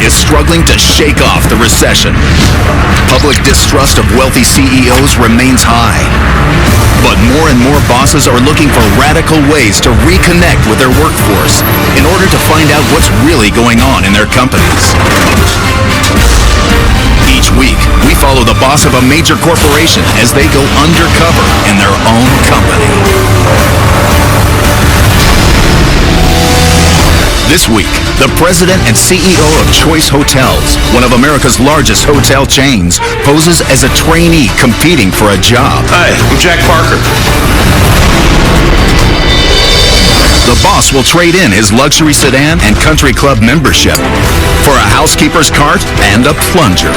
is struggling to shake off the recession. Public distrust of wealthy CEOs remains high. But more and more bosses are looking for radical ways to reconnect with their workforce in order to find out what's really going on in their companies. Each week, we follow the boss of a major corporation as they go undercover in their own company. This week, the president and CEO of Choice Hotels, one of America's largest hotel chains, poses as a trainee competing for a job. Hi, I'm Jack Parker. The boss will trade in his luxury sedan and country club membership for a housekeeper's cart and a plunger.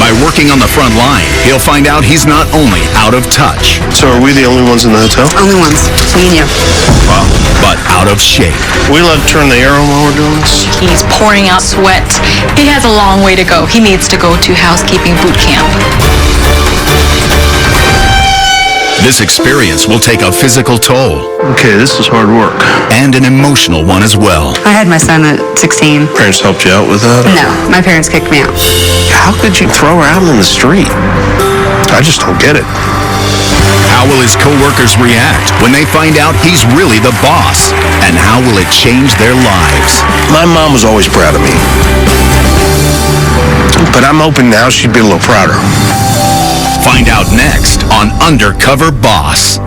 By working on the front line, he'll find out he's not only out of touch. So are we the only ones in the hotel? Only ones. Me and you. Well, but out of shape. We let turn the air on while we're doing this? He's pouring out sweat. He has a long way to go. He needs to go to housekeeping boot camp. This experience will take a physical toll. Okay, this is hard work. And an emotional one as well. I had my son at 16. Parents helped you out with that? No, my parents kicked me out. How could you throw her out in the street? I just don't get it. How will his coworkers react when they find out he's really the boss? And how will it change their lives? My mom was always proud of me. But I'm hoping now she'd be a little prouder. Find out next on Undercover Boss.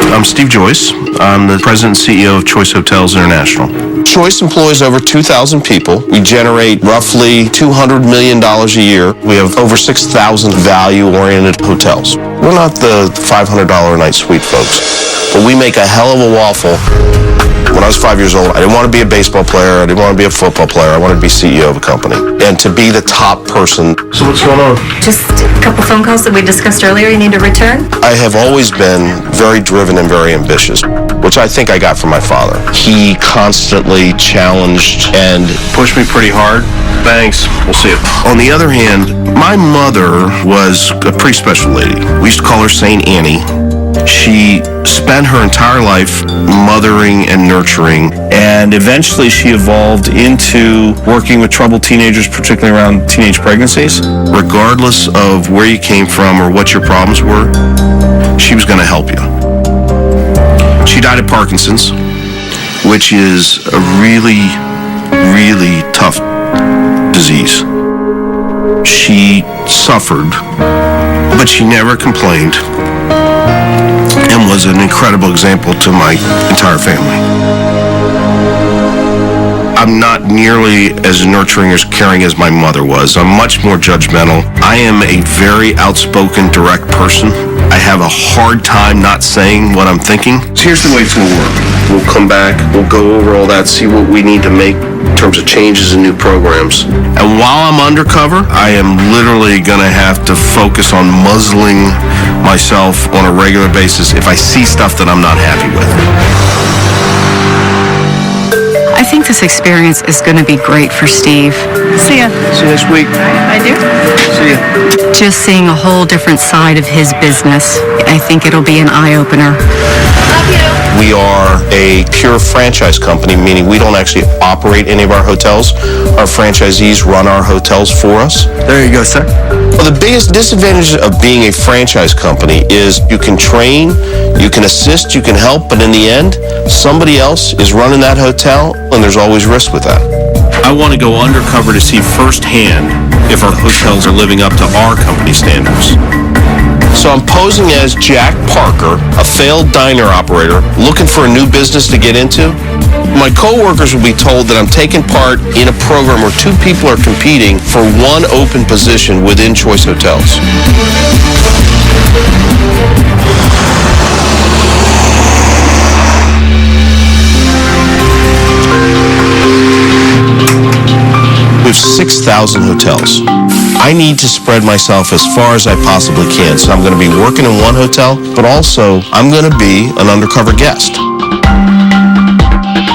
I'm Steve Joyce. I'm the president and CEO of Choice Hotels International. Choice employs over 2,000 people. We generate roughly $200 million a year. We have over 6,000 value-oriented hotels. We're not the $500 a night suite folks, but we make a hell of a waffle. When I was 5 years old, I didn't want to be a baseball player. I didn't want to be a football player. I wanted to be CEO of a company and to be the top person. So what's going on? Just a couple phone calls that we discussed earlier. You need to return? I have always been very driven and very ambitious, which I think I got from my father. He constantly challenged and pushed me pretty hard. Thanks. We'll see it. On the other hand, my mother was a pretty special lady. We used to call her Saint Annie. She spent her entire life mothering and nurturing, and eventually she evolved into working with troubled teenagers, particularly around teenage pregnancies. Regardless of where you came from or what your problems were, she was going to help you. She died of Parkinson's, which is a really, really tough disease. She suffered, but she never complained, and was an incredible example to my entire family. I'm not nearly as nurturing or caring as my mother was. I'm much more judgmental. I am a very outspoken, direct person. I have a hard time not saying what I'm thinking. So here's the way it's going to work. We'll come back, we'll go over all that, see what we need to make in terms of changes and new programs. And while I'm undercover, I am literally going to have to focus on muzzling myself on a regular basis if I see stuff that I'm not happy with. I think this experience is going to be great for Steve. See ya. See you next week. I do. See ya. Just seeing a whole different side of his business. I think it'll be an eye-opener. Love you. We are a pure franchise company, meaning we don't actually operate any of our hotels. Our franchisees run our hotels for us. There you go, sir. Well, the biggest disadvantage of being a franchise company is you can train, you can assist, you can help, but in the end, somebody else is running that hotel, and there's always risk with that. I want to go undercover to see firsthand if our hotels are living up to our company standards. So I'm posing as Jack Parker, a failed diner operator, looking for a new business to get into. My coworkers will be told that I'm taking part in a program where two people are competing for one open position within Choice Hotels. We have 6,000 hotels. I need to spread myself as far as I possibly can. So I'm going to be working in one hotel, but also I'm going to be an undercover guest.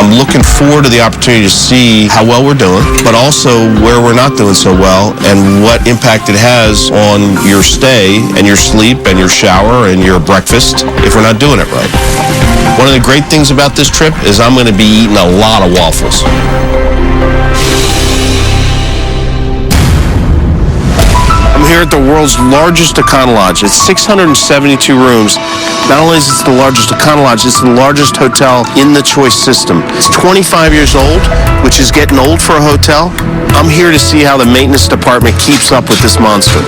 I'm looking forward to the opportunity to see how well we're doing, but also where we're not doing so well and what impact it has on your stay and your sleep and your shower and your breakfast if we're not doing it right. One of the great things about this trip is I'm going to be eating a lot of waffles. I'm here at the world's largest Econo Lodge. It's 672 rooms. Not only is it the largest Econo Lodge, it's the largest hotel in the Choice system. It's 25 years old, which is getting old for a hotel. I'm here to see how the maintenance department keeps up with this monster.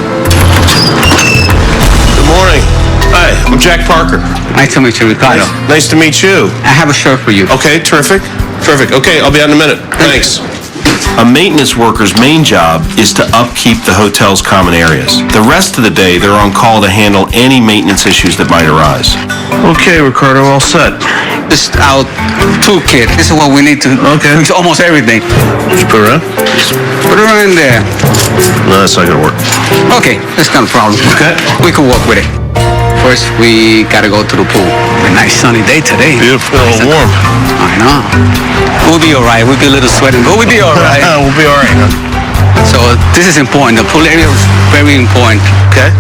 Good morning. Hi, I'm Jack Parker. Nice to meet you, Ricardo. Nice to meet you. I have a shirt for you. Okay, terrific. Terrific. Okay, I'll be out in a minute. Thanks. A maintenance worker's main job is to upkeep the hotel's common areas. The rest of the day, they're on call to handle any maintenance issues that might arise. Okay, Ricardo, all set. This is our toolkit. This is what we need to fix almost everything. Just put it around? Put it around there. No, that's not gonna work. Okay, that's not a problem. Okay. We can work with it. First, we gotta go to the pool. A nice sunny day today. Beautiful, a little warm. I know. We'll be all right. We'll be a little sweating, but we'll be all right. We'll be all right, huh? So this is important. The pool area is very important. Okay.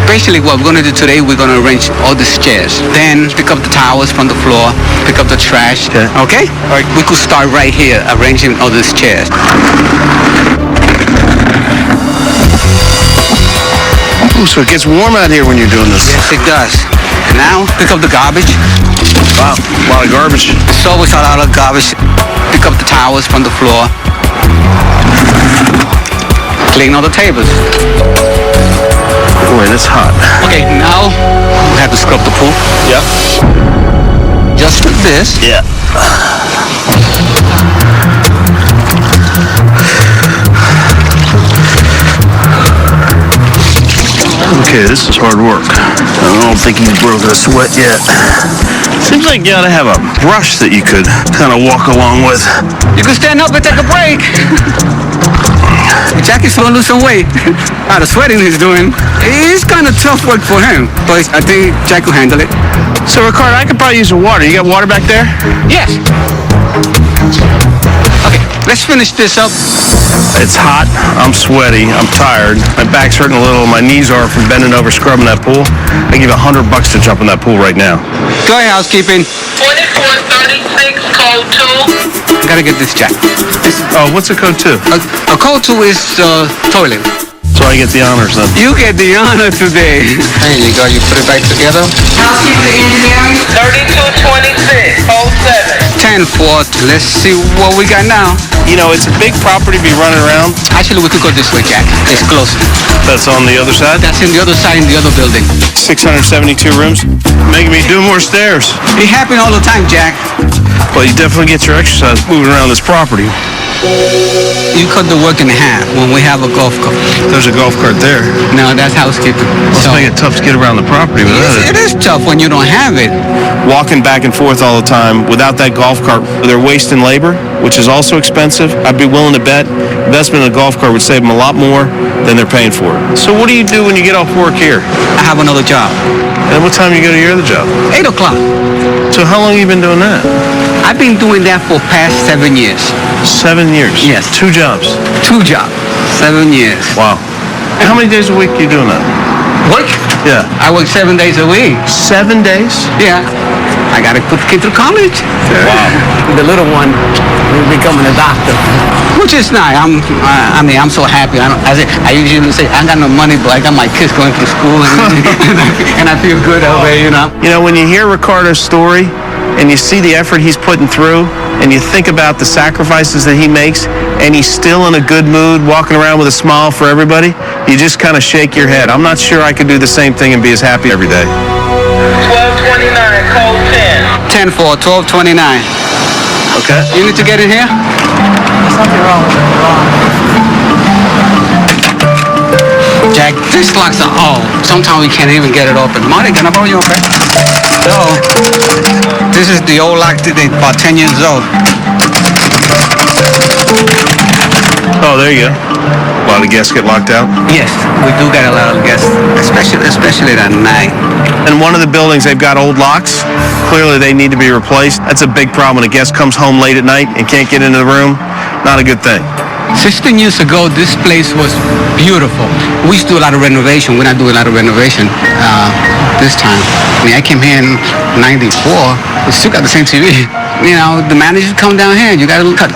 Basically, what we're going to do today, we're going to arrange all these chairs. Then pick up the towels from the floor, pick up the trash. Okay? All right. We could start right here, arranging all these chairs. Ooh, so it gets warm out here when you're doing this. Yes, it does. And now, pick up the garbage. Wow, a lot of garbage. There's always a lot of garbage. Pick up the towels from the floor. Clean all the tables. Boy, that's hot. Okay, now we have to scrub the pool. Yep. Just like this. Yeah. Okay, this is hard work. I don't think he's broken a sweat yet. Seems like you ought to have a brush that you could kind of walk along with. You can stand up and take a break. Jackie's going to lose some weight. All the sweating he's doing. It's kind of tough work for him, but I think Jack will handle it. So, Ricardo, I could probably use some water. You got water back there? Yes. Okay, let's finish this up. It's hot. I'm sweaty. I'm tired. My back's hurting a little. My knees are from bending over scrubbing that pool. I give you $100 to jump in that pool right now. Go ahead, housekeeping. 2436, code 2. I gotta get this Jack. Oh, what's a code 2? A code 2 is toilet. So I get the honors then. You get the honor today. There you go. You put it back together. Housekeeping engineering. 3226, code 7. 10-4. Let's see what we got now. You know, it's a big property to be running around. Actually, we could go this way, Jack. It's closer. That's on the other side? That's in the other side, in the other building. 672 rooms. Making me do more stairs. It happens all the time, Jack. Well, you definitely get your exercise moving around this property. You cut the work in half when we have a golf cart. There's a golf cart there. No, that's housekeeping. Must make it tough to get around the property without It is tough when you don't have it. Walking back and forth all the time without that golf cart, they're wasting labor, which is also expensive. I'd be willing to bet investment in a golf cart would save them a lot more than they're paying for it. So what do you do when you get off work here? I have another job. And what time you go to your other job? 8 o'clock. So how long have you been doing that? I've been doing that for past 7 years. 7 years? Yes. 2 jobs? 2 jobs. 7 years. Wow. How many days a week are you doing that? Work? Yeah. I work 7 days a week. 7 days? Yeah. I gotta put the kid through college. Wow. The little one will becoming a doctor. Which is nice. I'm so happy. I usually say, I got no money, but I got my kids going through school and I feel good over it, you know. You know, when you hear Ricardo's story and you see the effort he's putting through and you think about the sacrifices that he makes and he's still in a good mood, walking around with a smile for everybody, you just kind of shake your head. I'm not sure I could do the same thing and be as happy every day. 1229, code 10. 10-4, 1229. Okay. You need to get in here? There's something wrong with it. Jack, these locks are old. Sometimes we can't even get it open. Marty, can I borrow your pen? So, this is the old lock, about 10 years old. Oh, there you go. A lot of guests get locked out? Yes, we do get a lot of guests, especially at night. In one of the buildings, they've got old locks. Clearly, they need to be replaced. That's a big problem when a guest comes home late at night and can't get into the room. Not a good thing. 16 years ago, this place was beautiful. We used to do a lot of renovation. We're not doing a lot of renovation this time. I mean, I came here in '94. We still got the same TV. You know, the managers come down here. You got to cut,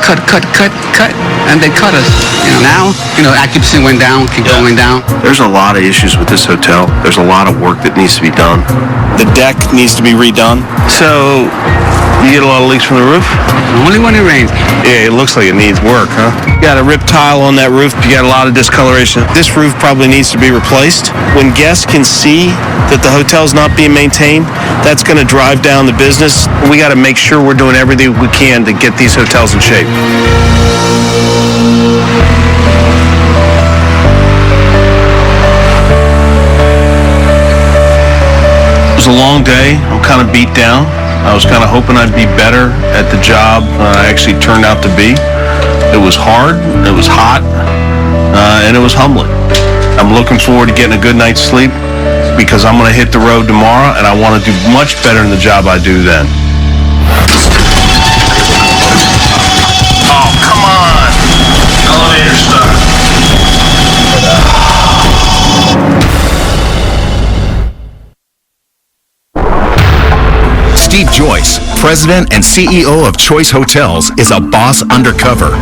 and they cut us. You know, now, occupancy went down, keep going down. There's a lot of issues with this hotel. There's a lot of work that needs to be done. The deck needs to be redone. So, you get a lot of leaks from the roof? Only when it rains. Yeah, it looks like it needs work, huh? You got a ripped tile on that roof. You got a lot of discoloration. This roof probably needs to be replaced. When guests can see that the hotel's not being maintained, that's going to drive down the business. We got to make sure we're doing everything we can to get these hotels in shape. It was a long day. I'm kind of beat down. I was kind of hoping I'd be better at the job I actually turned out to be. It was hard, it was hot, and it was humbling. I'm looking forward to getting a good night's sleep because I'm going to hit the road tomorrow, and I want to do much better in the job I do then. Oh, come on! Elevator stuck. Steve Joyce, president and CEO of Choice Hotels, is a boss undercover.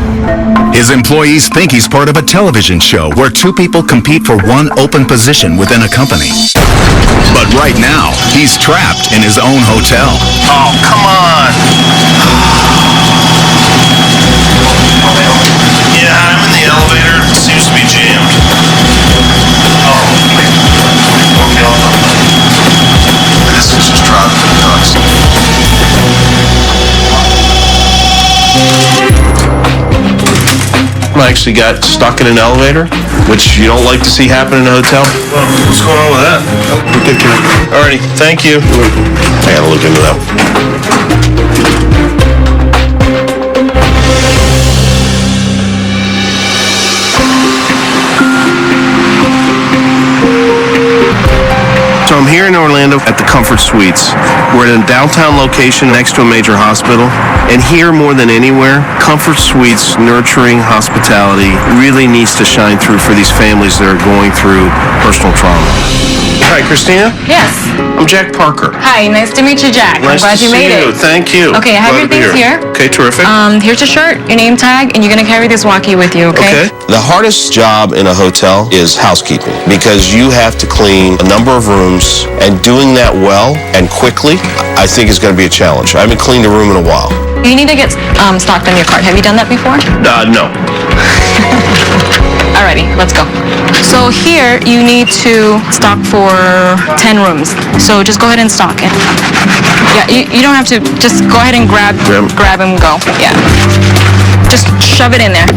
His employees think he's part of a television show where two people compete for one open position within a company. But right now, he's trapped in his own hotel. Oh, come on! Yeah, I'm in the elevator. It seems to be jammed. Oh, wait. This is just driving me nuts. I actually got stuck in an elevator, which you don't like to see happen in a hotel. Well, what's going on with that? Alrighty, thank you. I gotta look into that. So I'm here in Orlando at the Comfort Suites. We're in a downtown location next to a major hospital. And here more than anywhere, Comfort Suites nurturing hospitality really needs to shine through for these families that are going through personal trauma. Hi, Christina. Yes. I'm Jack Parker. Hi, nice to meet you, Jack. I'm glad you made it. Thank you. Okay, I have your things here. Okay, terrific. Here's your shirt, your name tag, and you're gonna carry this walkie with you, okay? The hardest job in a hotel is housekeeping because you have to clean a number of rooms, and doing that well and quickly, I think is going to be a challenge. I haven't cleaned a room in a while. You need to get stocked on your card. Have you done that before? No. Alrighty, let's go. So here, you need to stock for 10 rooms. So just go ahead and stock it. Yeah, you don't have to, just go ahead and grab and go. Yeah. Just shove it in there.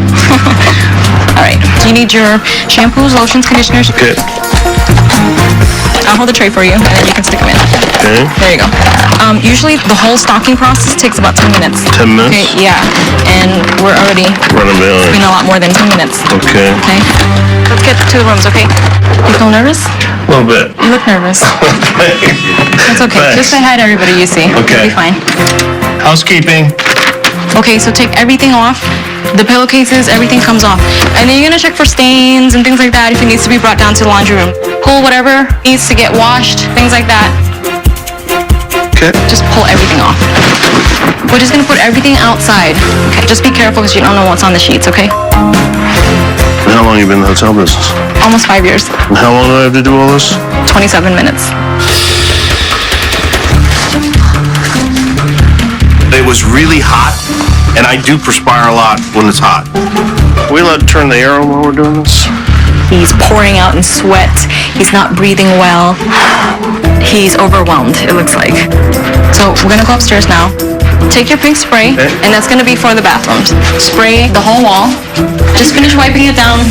Alright, do you need your shampoos, lotions, conditioners? Okay. I'll hold the tray for you, and then you can stick them in. Okay. There you go. Usually, the whole stocking process takes about 10 minutes. 10 minutes? Okay, yeah. And we're already Running behind. in a lot more than 2 minutes. Okay. Okay? Let's get to the rooms, okay? You feel nervous? A little bit. You look nervous. It's okay. Thanks. Just say hi to everybody you see. Okay. You'll be fine. Housekeeping. Okay, so take everything off. The pillowcases, everything comes off. And then you're gonna check for stains and things like that if it needs to be brought down to the laundry room. Pull whatever needs to get washed, things like that. Okay. Just pull everything off. We're just gonna put everything outside. Okay, just be careful because you don't know what's on the sheets, okay? How long have you been in the hotel business? Almost 5 years. And how long do I have to do all this? 27 minutes. It was really hot, and I do perspire a lot when it's hot. Are we allowed to turn the air on while we're doing this? He's pouring out in sweat. He's not breathing well. He's overwhelmed, it looks like. So we're gonna go upstairs now. Take your pink spray, and that's gonna be for the bathrooms. Spray the whole wall. Just finish wiping it down.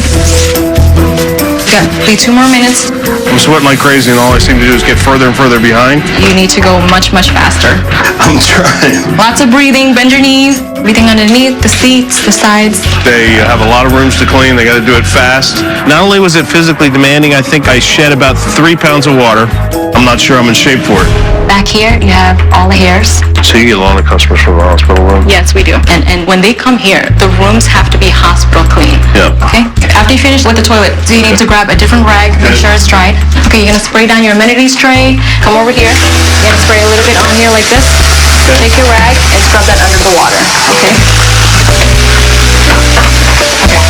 Got 2 more minutes. I'm sweating like crazy, and all I seem to do is get further and further behind. You need to go much, much faster. I'm trying. Lots of breathing, bend your knees, everything underneath, the seats, the sides. They have a lot of rooms to clean. They got to do it fast. Not only was it physically demanding, I think I shed about 3 pounds of water. I'm not sure I'm in shape for it. Back here, you have all the hairs. So you get a lot of customers from the hospital room? Yes, we do. And when they come here, the rooms have to be hospital clean. Yeah. Okay? After you finish with the toilet, so you need to grab a different rag, make sure it's dried. Okay, you're gonna spray down your amenities tray. Come over here. You're gonna spray a little bit on here like this. Okay. Take your rag and scrub that under the water. Okay? Okay.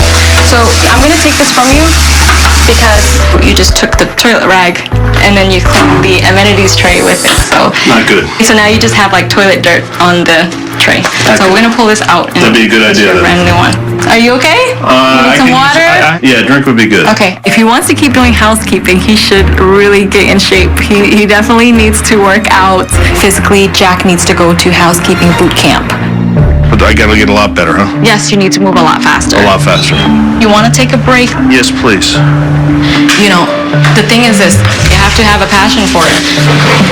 So I'm gonna take this from you because you just took the toilet rag and then you cleaned the amenities tray with it. So Not good. So now you just have like toilet dirt on the tray. So we're gonna pull this out and That'd be a good idea, a brand new one. Are you okay? You need some water? Yeah, drink would be good. Okay. If he wants to keep doing housekeeping, he should really get in shape. He definitely needs to work out. Physically, Jack needs to go to housekeeping boot camp. But I got to get a lot better, huh? Yes, you need to move a lot faster. A lot faster. You want to take a break? Yes, please. You know, the thing is this, you have to have a passion for it.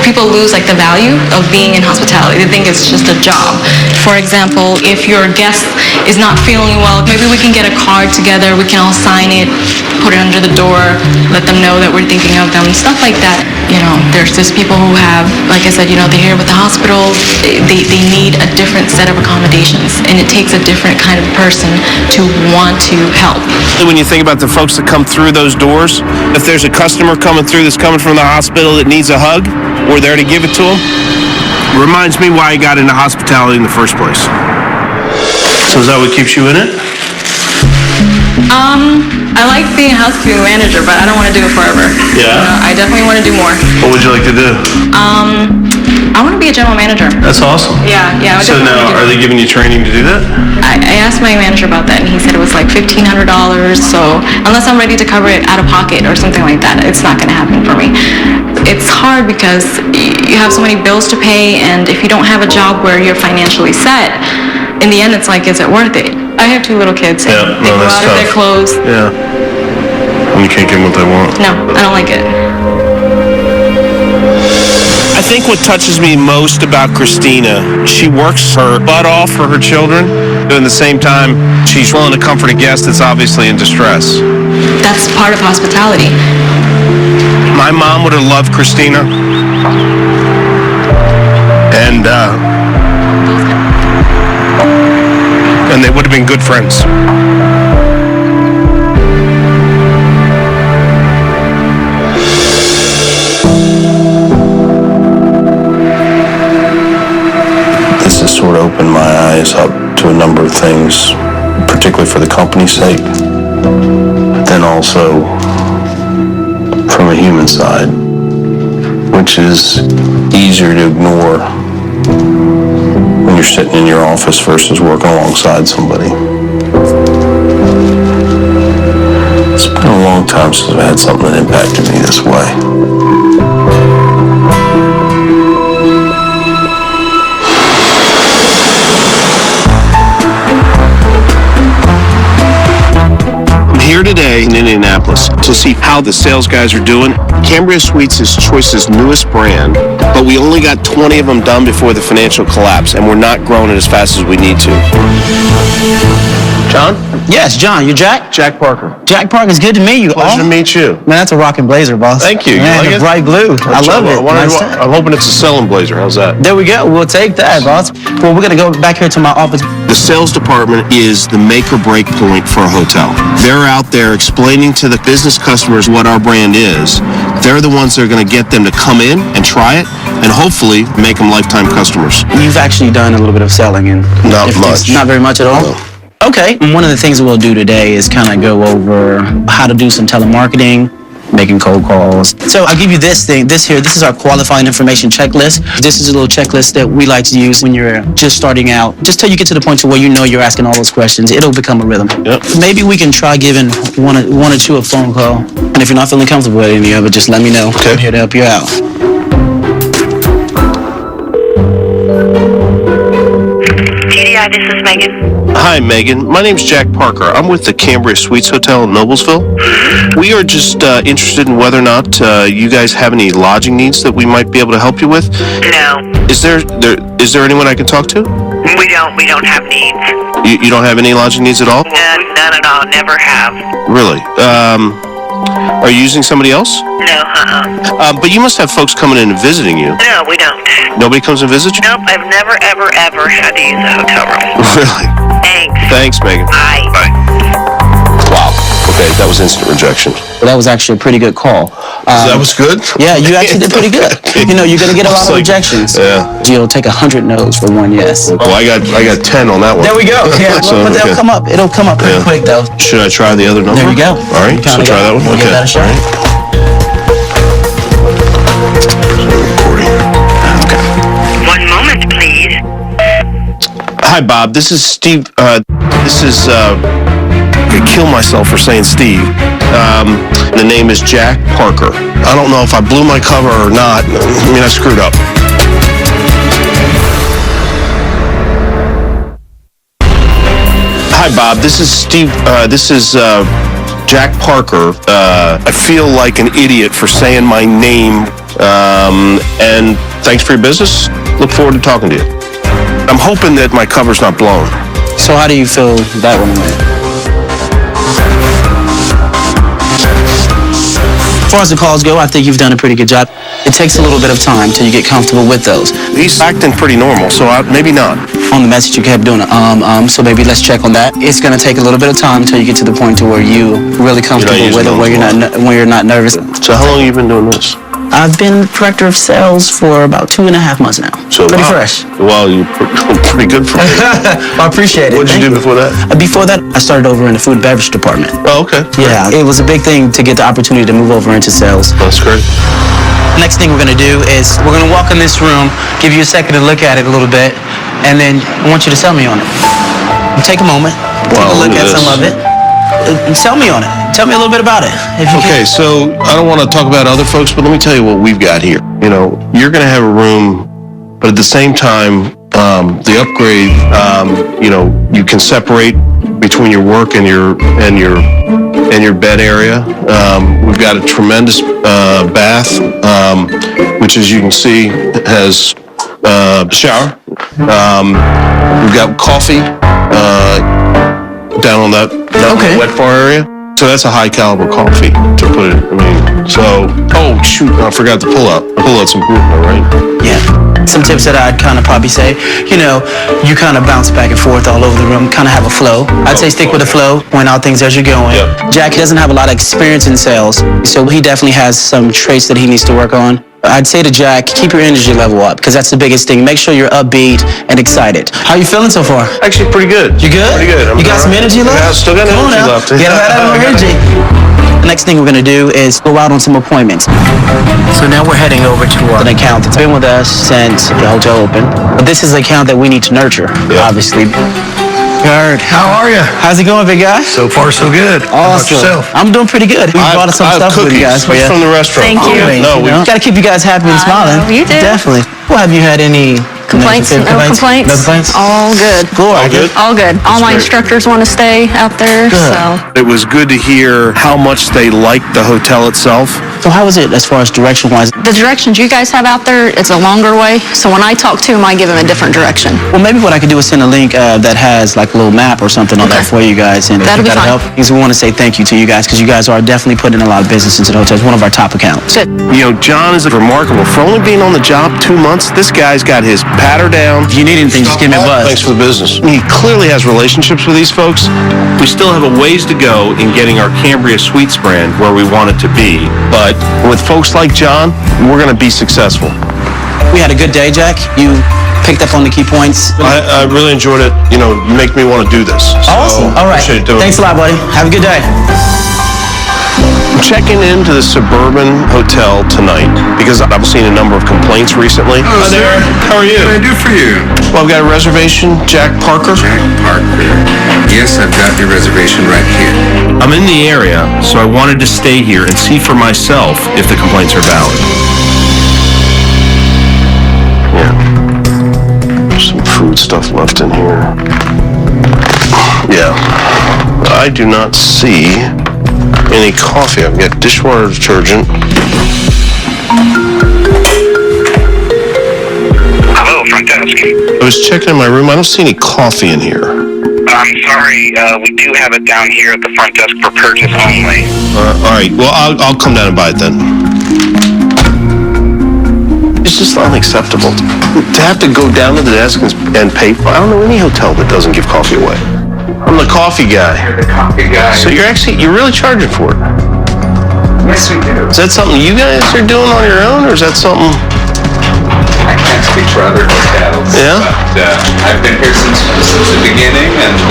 People lose like the value of being in hospitality. They think it's just a job. For example, if your guest is not feeling well, maybe we can get a card together, we can all sign it, put it under the door, let them know that we're thinking of them, stuff like that. You know, there's just people who have, like I said, you know, they're here with the hospital, they need a different set of accommodations, and it takes a different kind of person to want to help. When you think about the folks that come through those doors, if there's a customer coming through that's coming from the hospital that needs a hug, we're there to give it to them. Reminds me why I got into hospitality in the first place. So is that what keeps you in it? I like being a housekeeping manager, but I don't want to do it forever. Yeah? I definitely want to do more. What would you like to do? I want to be a general manager. That's awesome. Yeah. I So definitely now, wanna do are they giving you training to do that? I asked my manager about that, and he said it was like $1,500. So unless I'm ready to cover it out of pocket or something like that, it's not going to happen for me. It's hard because you have so many bills to pay, and if you don't have a job where you're financially set, in the end, it's like, is it worth it? I have 2 little kids. Yeah, They no, go that's out of their tough. clothes. Yeah. And you can't give them what they want. No, I don't like it. I think what touches me most about Christina, she works her butt off for her children, but at the same time, she's willing to comfort a guest that's obviously in distress. That's part of hospitality. My mom would have loved Christina. And they would have been good friends. This has sort of opened my eyes up to a number of things, particularly for the company's sake, but then also from a human side, which is easier to ignore when you're sitting in your office versus working alongside somebody. It's been a long time since I've had something that impacted me this way. Here today in Indianapolis to see how the sales guys are doing. Cambria Suites is Choice's newest brand, but we only got 20 of them done before the financial collapse, and we're not growing it as fast as we need to. John? Yes, John, you Jack? Jack Parker. Jack Parker, it's good to meet you. Pleasure to meet you. Man, that's a rocking blazer, boss. Thank you. You Man, like the it? bright blue. I love it. Nice tie. I'm hoping it's a selling blazer. How's that? There we go. We'll take that, boss. Well, we're going to go back here to my office. The sales department is the make or break point for a hotel. They're out there explaining to the business customers what our brand is. They're the ones that are going to get them to come in and try it and hopefully make them lifetime customers. You've actually done a little bit of selling and Not everything's- much. Not very much at all? No. Okay. And one of the things that we'll do today is kind of go over how to do some telemarketing, making cold calls. So I'll give you this thing. This is our qualifying information checklist. This is a little checklist that we like to use when you're just starting out. Just till you get to the point to where you know you're asking all those questions, it'll become a rhythm. Yep. Maybe we can try giving one or two a phone call. And if you're not feeling comfortable with any of it, just let me know. Okay. I'm here to help you out. TDI, this is Megan. Hi, Megan. My name's Jack Parker. I'm with the Cambria Suites Hotel in Noblesville. We are just interested in whether or not you guys have any lodging needs that we might be able to help you with. No, Is there anyone I can talk to? we don't have needs. You don't have any lodging needs at all? None at all. Never have. Really? Are you using somebody else? No, But you must have folks coming in and visiting you. No, we don't. Nobody comes and visits you? Nope, I've never, ever, ever had to use a hotel room. Really? Thanks. Thanks, Megan. Bye. Wow. Okay, that was instant rejection. Well, that was actually a pretty good call. That was good? Yeah, you actually did pretty good. You know, you're gonna get a lot of rejections. Yeah. You'll take 100 no's for one yes. Oh, I got 10 on that one. There we go. Yeah, So, but they'll okay. come up. It'll come up pretty quick though. Should I try the other number? There you go. All right, You so kinda try that one? We'll Okay. give that a shot. All right. Recording. Okay. 1 moment, please. Hi, Bob. This is Steve. I could kill myself for saying Steve. The name is Jack Parker. I don't know if I blew my cover or not. I mean, I screwed up. Hi, Bob. This is Steve. Jack Parker. I feel like an idiot for saying my name. And thanks for your business. Look forward to talking to you. I'm hoping that my cover's not blown. So how do you feel that one went? As far as the calls go, I think you've done a pretty good job. It takes a little bit of time till you get comfortable with those. He's acting pretty normal, so maybe not. On the message you kept doing so maybe let's check on that. It's gonna take a little bit of time till you get to the point to where you really comfortable with it, where you're not nervous. So how long have you been doing this? I've been director of sales for about 2.5 months now. So pretty fresh. Well, you're pretty good for me. I appreciate it. What did you do before that? Before that, I started over in the food and beverage department. Oh, okay. Yeah, it was a big thing to get the opportunity to move over into sales. That's great. Next thing we're gonna do is we're gonna walk in this room, give you a second to look at it a little bit, and then I want you to sell me on it. Take a moment, take a look at some of it, and sell me on it. Tell me a little bit about it. Okay, so I don't want to talk about other folks, but let me tell you what we've got here. You know, you're going to have a room, but at the same time, the upgrade, you can separate between your work and your bed area. We've got a tremendous bath, which, as you can see, has a shower. We've got coffee down on that wet bar area. So that's a high caliber coffee to put it. I mean, so I forgot the pull out. Pull-out's important, right? Yeah. Some tips that I'd kind of probably say, you kind of bounce back and forth all over the room, kind of have a flow. I'd say stick with the flow, point out things as you're going. Yep. Jack doesn't have a lot of experience in sales, so he definitely has some traits that he needs to work on. I'd say to Jack, keep your energy level up, because that's the biggest thing. Make sure you're upbeat and excited. How you feeling so far? Actually, pretty good. You good? Pretty good. You got some energy left? Yeah, I still got energy left. You gotta have that energy. The next thing we're gonna do is go out on some appointments. So now we're heading over to an account that's been with us since the hotel opened. But this is an account that we need to nurture, obviously. Gerd, how are you? How's it going, big guy? So far, so good. How about Awesome. yourself? I'm doing pretty good. We brought us some stuff with you guys for you. from the restaurant. Thank you. No, we Gotta keep you guys happy and smiling. You do. Definitely. Well, have you had any Complaints? No complaints. No complaints? All good. Cool. All good? All good. All my great. instructors want to stay out there, so. It was good to hear how much they liked the hotel itself. So how is it as far as direction-wise? The directions you guys have out there, it's a longer way, so when I talk to them, I give them a different direction. Well, maybe what I could do is send a link that has like a little map or something on that for you guys, and That'll be that'll fine. help. Because we want to say thank you to you guys, because you guys are definitely putting a lot of business into the hotel. It's one of our top accounts. Good. You know, John is remarkable. For only being on the job 2 months, this guy's got his patter down. If you need anything, just give me a buzz. Thanks for the business. He clearly has relationships with these folks. We still have a ways to go in getting our Cambria Suites brand where we want it to be. But with folks like John, we're going to be successful. We had a good day, Jack. You picked up on the key points. I really enjoyed it. You know, you make me want to do this. Awesome. All right. Appreciate it doing Thanks a lot, buddy. Have a good day. I'm checking into the Suburban Hotel tonight because I've seen a number of complaints recently. Hello, sir. How are you? What can I do for you? Well, I've got a reservation. Jack Parker. Jack Parker. Yes, I've got your reservation right here. I'm in the area, so I wanted to stay here and see for myself if the complaints are valid. Yeah. There's some food stuff left in here. Yeah. I do not see any coffee. I've got dishwater detergent. Hello, front desk. I was checking in my room. I don't see any coffee in here. I'm sorry, we do have it down here at the front desk for purchase only. All right. Well, I'll come down and buy it then. It's just unacceptable to have to go down to the desk and pay. I don't know any hotel that doesn't give coffee away. I'm the coffee guy. You're the coffee guy. So you're really charging for it. Yes, we do. Is that something you guys are doing on your own, or is that something? I can't speak for other hotels. Yeah? But I've been here since the beginning, and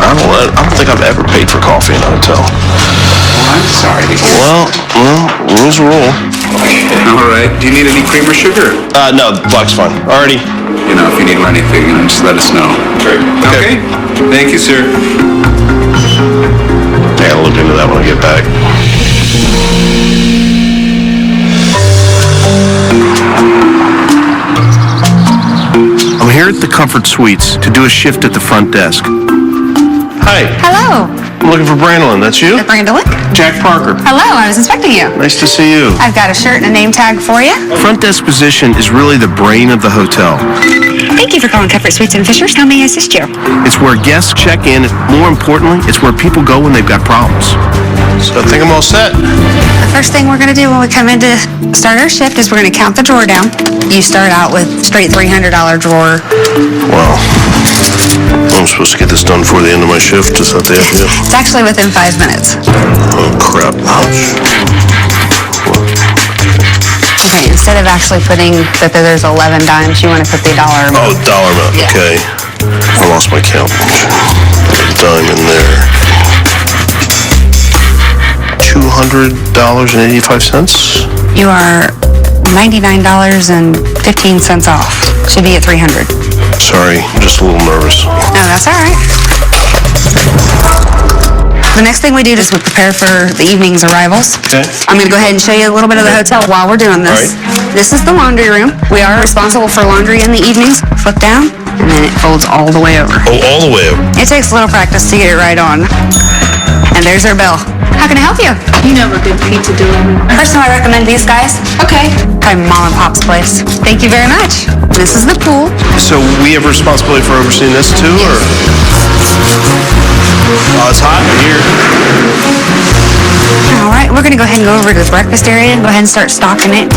I don't think I've ever paid for coffee in a hotel. I'm sorry to hear. Well, rules rule. All right. Do you need any cream or sugar? No, black's fine. Alrighty. You know, if you need anything, just let us know. Great. Okay. Thank you, sir. I gotta look into that when I get back. I'm here at the Comfort Suites to do a shift at the front desk. Hi, Hello, I'm looking for Brandolin. That's you? Brandolin. Jack Parker. Hello, I was expecting you. Nice to see you. I've got a shirt and a name tag for you. Front desk position is really the brain of the hotel. Thank you for calling Comfort Suites and Fishers. How may I assist you? It's where guests check in. More importantly, it's where people go when they've got problems. So I think I'm all set. The first thing we're going to do when we come in to start our shift is we're going to count the drawer down. You start out with straight $300 drawer. Wow. I'm supposed to get this done before the end of my shift. Is that the idea? It's actually within 5 minutes. Oh, crap. Okay, instead of actually putting that there's 11 dimes, you want to put the dollar amount. Oh, dollar amount. Yeah. Okay. I lost my count. Dime in there. $200.85. You are $99.15 off. Should be at $300. Sorry, I'm just a little nervous. No, that's all right. The next thing we do is we prepare for the evening's arrivals. Okay. I'm going to go ahead and show you a little bit of the hotel while we're doing this. All right. This is the laundry room. We are responsible for laundry in the evenings. Flip down, and then it folds all the way over. Oh, all the way over. It takes a little practice to get it right on. And there's our bell. How can I help you? You know a good pizza delivery. Personally, I recommend these guys. Okay. Kind of mom and pop's place. Thank you very much. This is the pool. So we have responsibility for overseeing this too, or? Oh, it's hot in here. All right, we're going to go ahead and go over to the breakfast area and go ahead and start stocking it.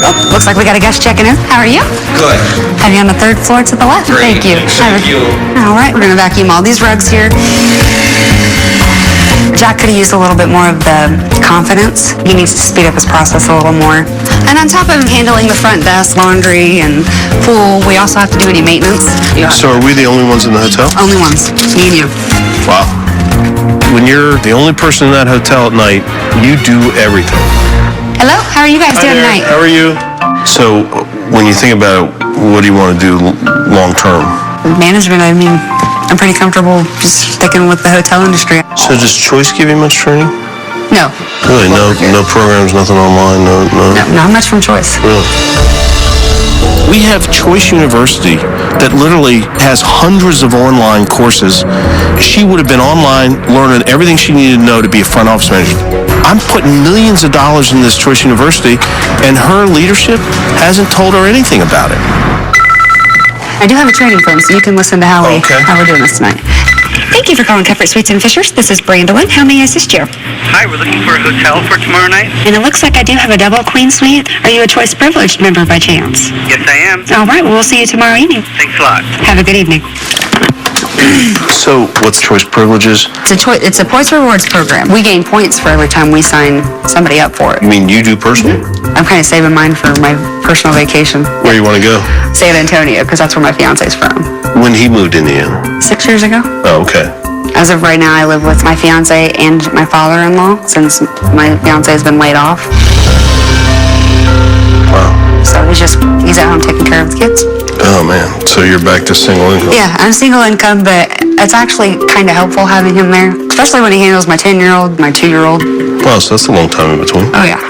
Oh, looks like we got a guest checking in. How are you? Good. Have you on the third floor to the left? Great. Thank you. Thank you. All right, we're going to vacuum all these rugs here. Jack could have used a little bit more of the confidence. He needs to speed up his process a little more. And on top of handling the front desk, laundry, and pool, we also have to do any maintenance. So are we the only ones in the hotel? Only ones, me and you. Wow. When you're the only person in that hotel at night, you do everything. Hello, how are you guys doing tonight? How are you? So when you think about it, what do you want to do long term? Management, I mean, I'm pretty comfortable just sticking with the hotel industry. So does Choice give you much training? No. Really? No programs, nothing online, no. No, not much from Choice. Really? We have Choice University that literally has hundreds of online courses. She would have been online learning everything she needed to know to be a front office manager. I'm putting millions of dollars in this Choice University, and her leadership hasn't told her anything about it. I do have a training film, so you can listen to how we're doing this tonight. Thank you for calling Comfort Suites and Fishers. This is Brandolin. How may I assist you? Hi, we're looking for a hotel for tomorrow night. And it looks like I do have a double queen suite. Are you a Choice Privileged member by chance? Yes, I am. All right, well, we'll see you tomorrow evening. Thanks a lot. Have a good evening. So what's Choice Privileges? It's a points rewards program. We gain points for every time we sign somebody up for it. You mean you do personally? I'm kind of saving mine for my personal vacation. Where you want to go? San Antonio, because that's where my fiance's from. When he moved to Indiana? 6 years ago. Oh, okay. As of right now, I live with my fiance and my father-in-law since my fiance has been laid off. Wow. So he's at home taking care of the kids. Oh, man. So you're back to single income? Yeah, I'm single income, but it's actually kind of helpful having him there, especially when he handles my 10-year-old, my 2-year-old. Wow, so that's a long time in between. Oh, yeah.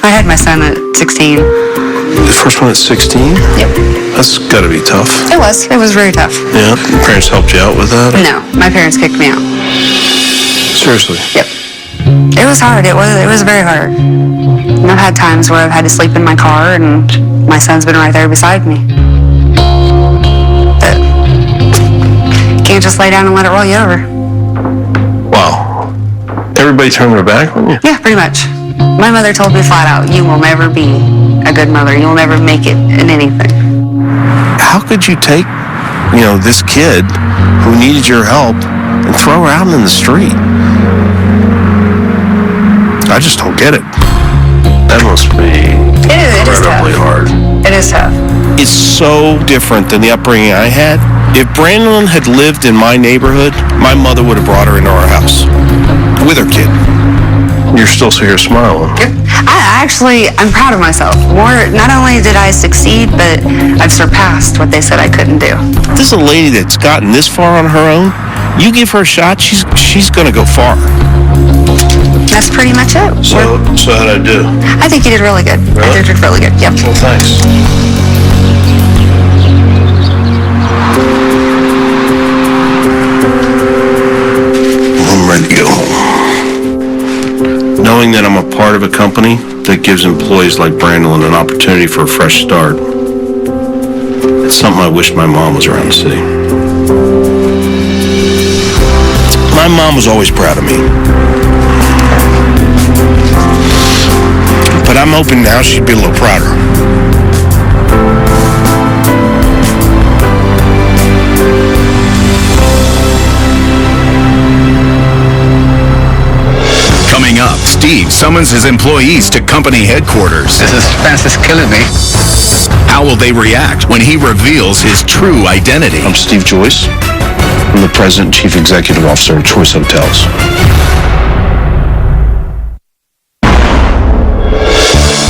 I had my son at 16. The first one at 16? Yep. That's gotta be tough. It was very tough. Yeah, your parents helped you out with that? No, my parents kicked me out. Seriously? Yep. It was hard. It was very hard. And I've had times where I've had to sleep in my car and my son's been right there beside me. But you can't just lay down and let it roll you over. Wow. Everybody turned their back on you? Yeah, pretty much. My mother told me flat out, you will never be a good mother. You'll never make it in anything. How could you take, this kid who needed your help and throw her out in the street? I just don't get it. That must be incredibly hard. It is tough. It's so different than the upbringing I had. If Brandon had lived in my neighborhood, my mother would have brought her into our house with her kid. You're still here smiling. I'm proud of myself. Not only did I succeed, but I've surpassed what they said I couldn't do. This is a lady that's gotten this far on her own. You give her a shot, she's gonna go far. That's pretty much it. So how'd I do? I think you did really good. Really? I think you did really good. Yep. Well, thanks. I'm ready to go home. Knowing that I'm a part of a company that gives employees like Brandon an opportunity for a fresh start, it's something I wish my mom was around to see. My mom was always proud of me. But I'm hoping now she'd be a little prouder. Coming up, Steve summons his employees to company headquarters. This suspense is killing me. How will they react when he reveals his true identity? I'm Steve Joyce. I'm the President and Chief Executive Officer of Choice Hotels.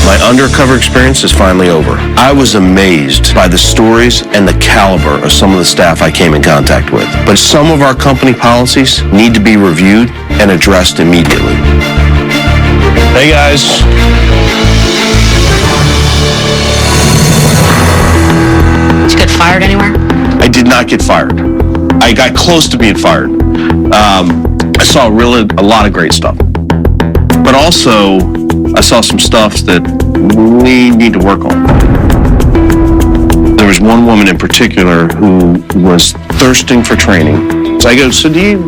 My undercover experience is finally over. I was amazed by the stories and the caliber of some of the staff I came in contact with. But some of our company policies need to be reviewed and addressed immediately. Hey guys. Did you get fired anywhere? I did not get fired. I got close to being fired. I saw a lot of great stuff. But also, I saw some stuff that we need to work on. There was one woman in particular who was thirsting for training. So I go, so do you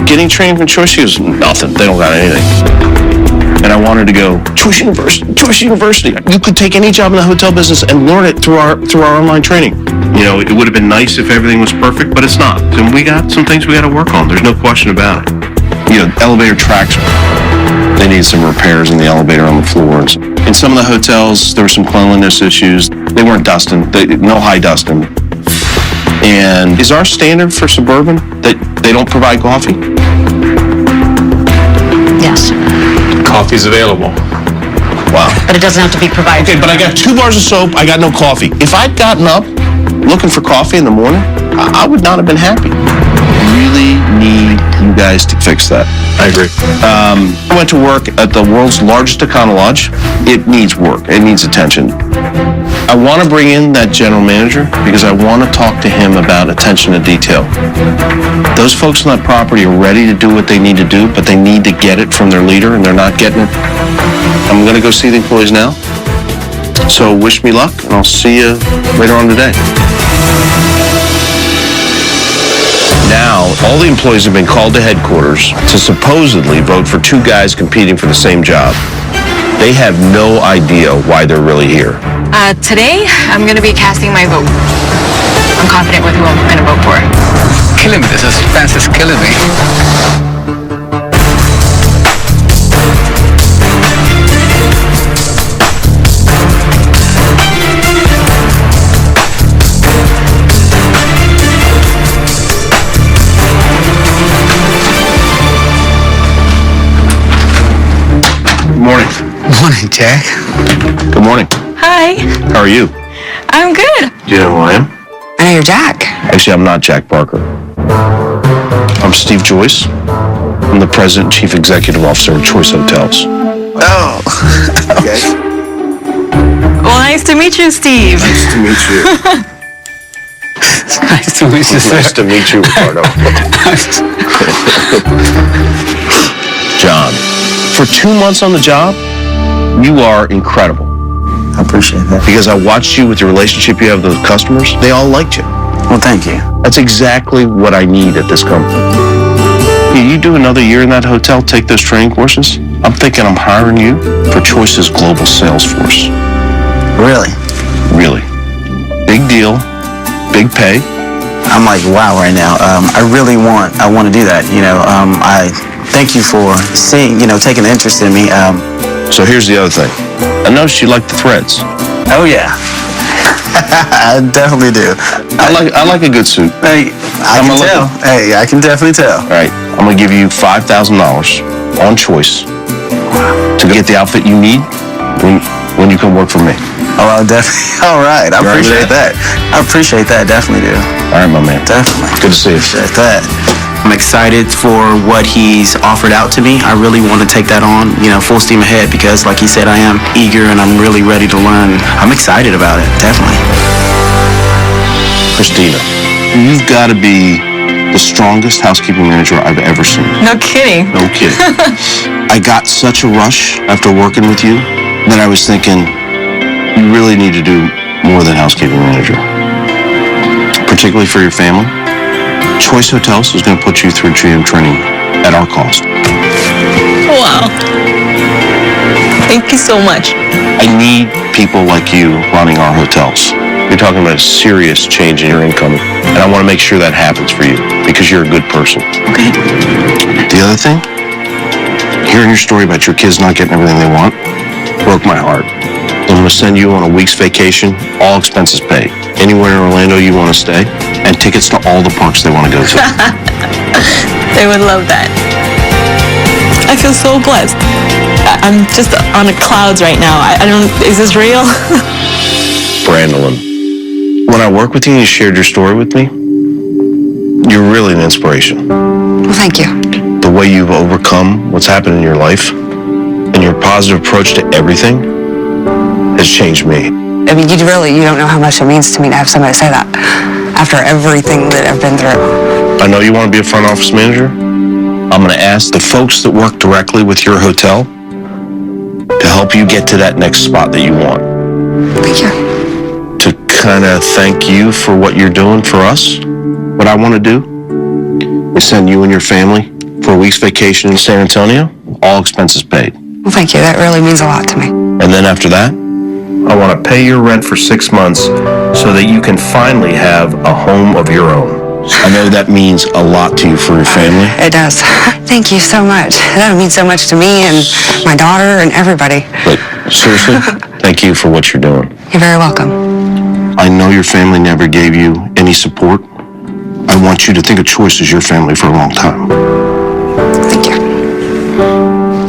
getting training from Choice? She goes, nothing. They don't got anything. And I wanted to go, Choice University. You could take any job in the hotel business and learn it through our online training. It would have been nice if everything was perfect, but it's not. And we got some things we got to work on. There's no question about it. Elevator tracks, they need some repairs in the elevator on the floor. In some of the hotels, there were some cleanliness issues. They weren't dusting, no high dusting. And is our standard for Suburban that they don't provide coffee? Yes. Coffee's available. Wow. But it doesn't have to be provided. Okay, but I got 2 bars of soap, I got no coffee. If I'd gotten up looking for coffee in the morning, I would not have been happy. Really need you guys to fix that. I agree. I went to work at the world's largest Econo Lodge. It needs work. It needs attention. I want to bring in that general manager because I want to talk to him about attention to detail. Those folks on that property are ready to do what they need to do, but they need to get it from their leader, and they're not getting it. I'm going to go see the employees now. So wish me luck, and I'll see you later on today. Now, all the employees have been called to headquarters to supposedly vote for 2 guys competing for the same job. They have no idea why they're really here. Today, I'm going to be casting my vote. I'm confident with who I'm going to vote for. Killing me. The suspense is killing me. Morning, Jack. Good morning. Hi. How are you? I'm good. Do you know who I am? I know you're Jack. Actually, I'm not Jack Barker. I'm Steve Joyce. I'm the President and Chief Executive Officer of Choice Hotels. Oh, okay. Well, Nice to meet you, Steve. Nice to meet you. Nice to meet you, sir. Nice to meet you, Ricardo. John, for 2 months on the job, you are incredible. I appreciate that. Because I watched you with the relationship you have with those customers. They all liked you. Well, thank you. That's exactly what I need at this company. You do another year in that hotel, take those training courses, I'm thinking I'm hiring you for Choice's global sales force. Really? Really. Big deal, big pay. I'm like, wow, right now. I want to do that. I thank you for seeing, taking an interest in me. So here's the other thing. I noticed you like the threads. Oh, yeah. I definitely do. I like a good suit. Hey, I can tell. Hey, I can definitely tell. All right, I'm gonna give you $5,000 on Choice to get the outfit you need when you come work for me. Oh, I'll definitely. All right, I appreciate that. I appreciate that. Definitely do. All right, my man. Definitely. Good to see you. Appreciate that. I'm excited for what he's offered out to me. I really want to take that on, full steam ahead, because like he said, I am eager and I'm really ready to learn. I'm excited about it, definitely. Christina, you've got to be the strongest housekeeping manager I've ever seen. No kidding. No kidding. I got such a rush after working with you that I was thinking, you really need to do more than housekeeping manager, particularly for your family. Choice Hotels is going to put you through GM training at our cost. Wow. Thank you so much. I need people like you running our hotels. You're talking about a serious change in your income, and I want to make sure that happens for you because you're a good person. Okay. The other thing, hearing your story about your kids not getting everything they want broke my heart. I'm going to send you on a week's vacation, all expenses paid. Anywhere in Orlando you want to stay, and tickets to all the parks they want to go to. They would love that. I feel so blessed. I'm just on the clouds right now. I don't, is this real? Brandolyn, when I work with you and you shared your story with me, you're really an inspiration. Well, thank you. The way you've overcome what's happened in your life and your positive approach to everything has changed me. I mean, you don't know how much it means to me to have somebody say that after everything that I've been through. I know you want to be a front office manager. I'm going to ask the folks that work directly with your hotel to help you get to that next spot that you want. Thank you. To kind of thank you for what you're doing for us. What I want to do is send you and your family for a week's vacation in San Antonio, all expenses paid. Well, thank you. That really means a lot to me. And then after that, I want to pay your rent for 6 months so that you can finally have a home of your own. I know that means a lot to you for your family. It does. Thank you so much. That means so much to me and my daughter and everybody. But seriously, thank you for what you're doing. You're very welcome. I know your family never gave you any support. I want you to think of Choice as your family for a long time. Thank you.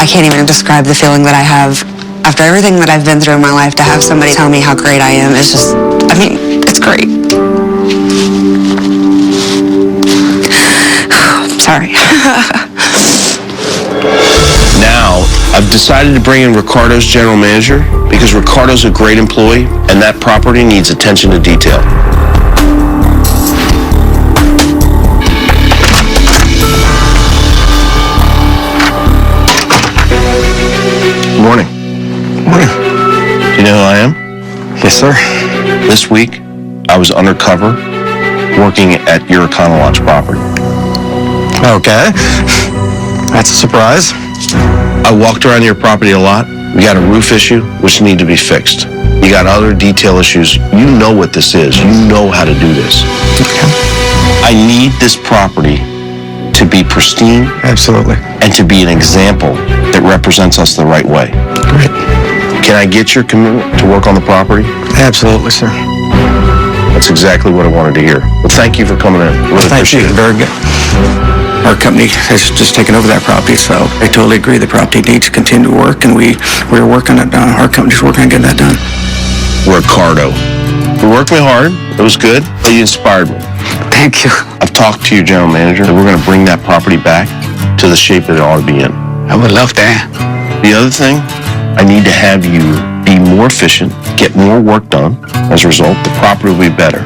I can't even describe the feeling that I have after everything that I've been through in my life. To have somebody tell me how great I am is just, I mean, it's great. Sorry. Now, I've decided to bring in Ricardo's general manager because Ricardo's a great employee and that property needs attention to detail. Morning. Morning. Do you know who I am? Yes, sir. This week, I was undercover working at your Econo Lodge property. Okay. That's a surprise. I walked around your property a lot. We got a roof issue, which need to be fixed. You got other detail issues. You know what this is. You know how to do this. Okay. I need this property to be pristine. Absolutely. And to be an example that represents us the right way. Great. Can I get your commitment to work on the property? Absolutely, sir. That's exactly what I wanted to hear. Well, thank you for coming in. Really appreciate it. Very good. Our company has just taken over that property, so I totally agree. The property needs to continue to work, and we're working on it. Our company's working on getting that done. Ricardo, you worked me hard. It was good. But you inspired me. Thank you. I've talked to your general manager, and we're going to bring that property back to the shape that it ought to be in. I would love that. The other thing, I need to have you be more efficient get more work done. As a result, the property will be better.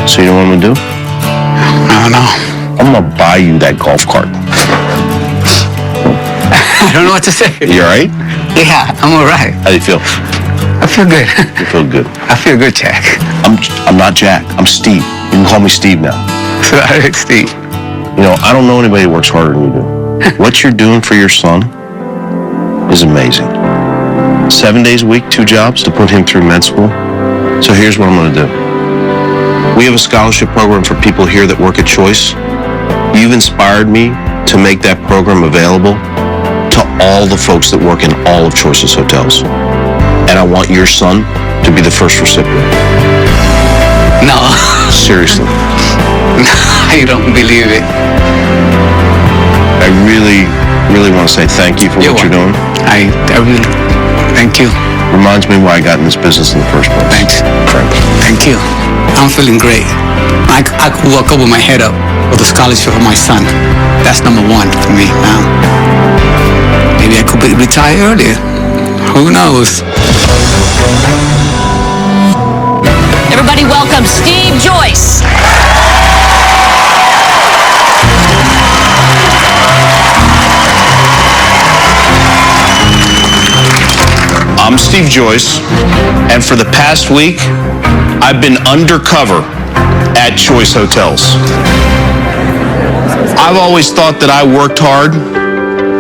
So you know what I'm going to do? I don't know. I'm going to buy you that golf cart. I don't know what to say. You all right? Yeah, I'm all right. How do you feel? I feel good. You feel good? I feel good, Jack. I'm not Jack. I'm Steve. You can call me Steve now. Sorry, Steve. You know, I don't know anybody who works harder than you do. What you're doing for your son is amazing. 7 days a week, 2 jobs to put him through med school. So here's what I'm going to do. We have a scholarship program for people here that work at Choice. You've inspired me to make that program available to all the folks that work in all of Choice's hotels. And I want your son to be the first recipient. No. Seriously. I don't believe it. I really, really want to say thank you for what you're doing. I really, thank you. Reminds me why I got in this business in the first place. Thanks. Thank you. I'm feeling great. I could walk up with my head up with the scholarship for my son. That's number 1 for me now. Maybe I could retire earlier. Who knows? Everybody welcome Steve Joyce. I'm Steve Joyce, and for the past week, I've been undercover at Choice Hotels. I've always thought that I worked hard.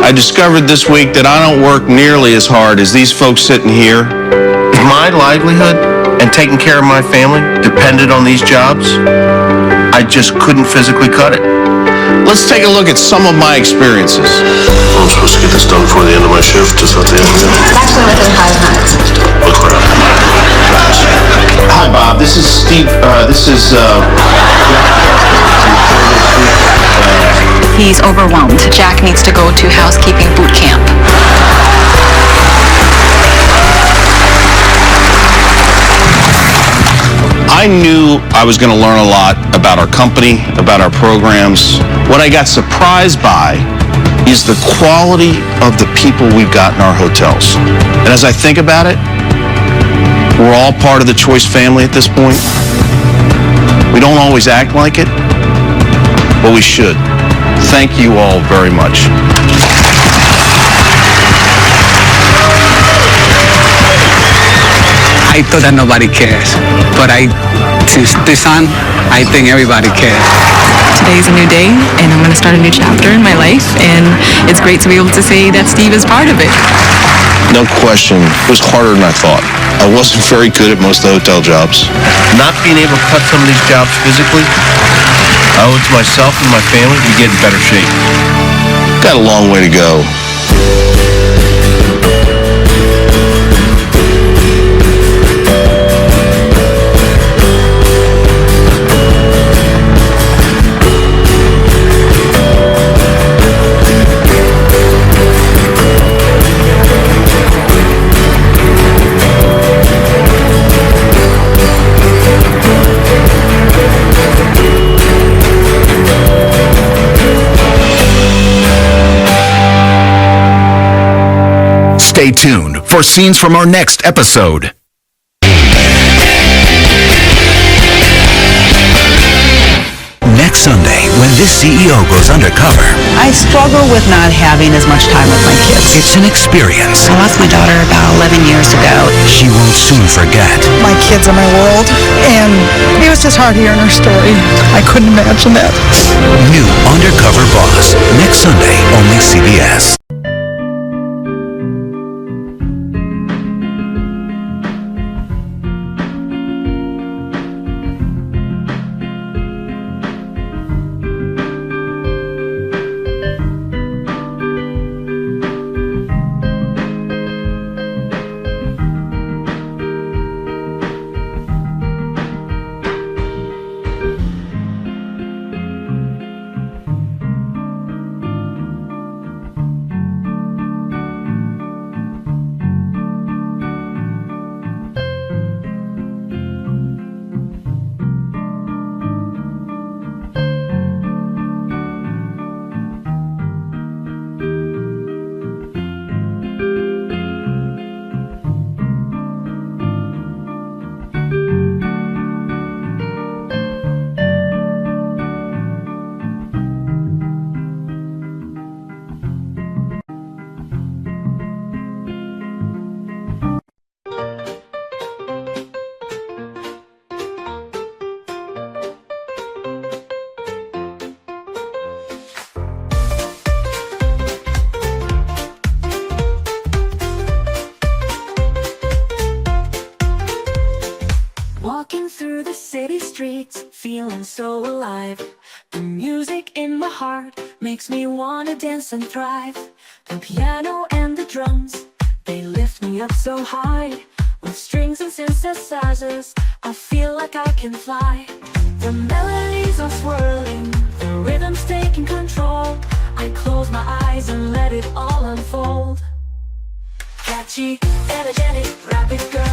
I discovered this week that I don't work nearly as hard as these folks sitting here. If my livelihood and taking care of my family depended on these jobs, I just couldn't physically cut it. Let's take a look at some of my experiences. I'm supposed to get this done before the end of my shift, just at the end of the day. It's actually within 5 minutes. Oh, crap. Hi, Bob. This is Steve. He's overwhelmed. Jack needs to go to housekeeping boot camp. I knew I was going to learn a lot about our company, about our programs. What I got surprised by is the quality of the people we've got in our hotels. And as I think about it, we're all part of the Choice family at this point. We don't always act like it, but we should. Thank you all very much. I thought that nobody cares, but since this on, I think everybody cares. Today's a new day, and I'm going to start a new chapter in my life, and it's great to be able to say that Steve is part of it. No question, it was harder than I thought. I wasn't very good at most of the hotel jobs. Not being able to cut some of these jobs physically, I owe it to myself and my family to get in better shape. Got a long way to go. Stay tuned for scenes from our next episode. Next Sunday, when this CEO goes undercover, I struggle with not having as much time with my kids. it's an experience I lost my daughter about 11 years ago. she won't soon forget. My kids are my world, and it was just hard hearing her story. I couldn't imagine that. New Undercover Boss, next Sunday, only CBS. Walking through the city streets, feeling so alive. The music in my heart makes me wanna dance and thrive. The piano and the drums, they lift me up so high. With strings and synthesizers, I feel like I can fly. The melodies are swirling, the rhythm's taking control. I close my eyes and let it all unfold. Catchy, energetic, rapid girl.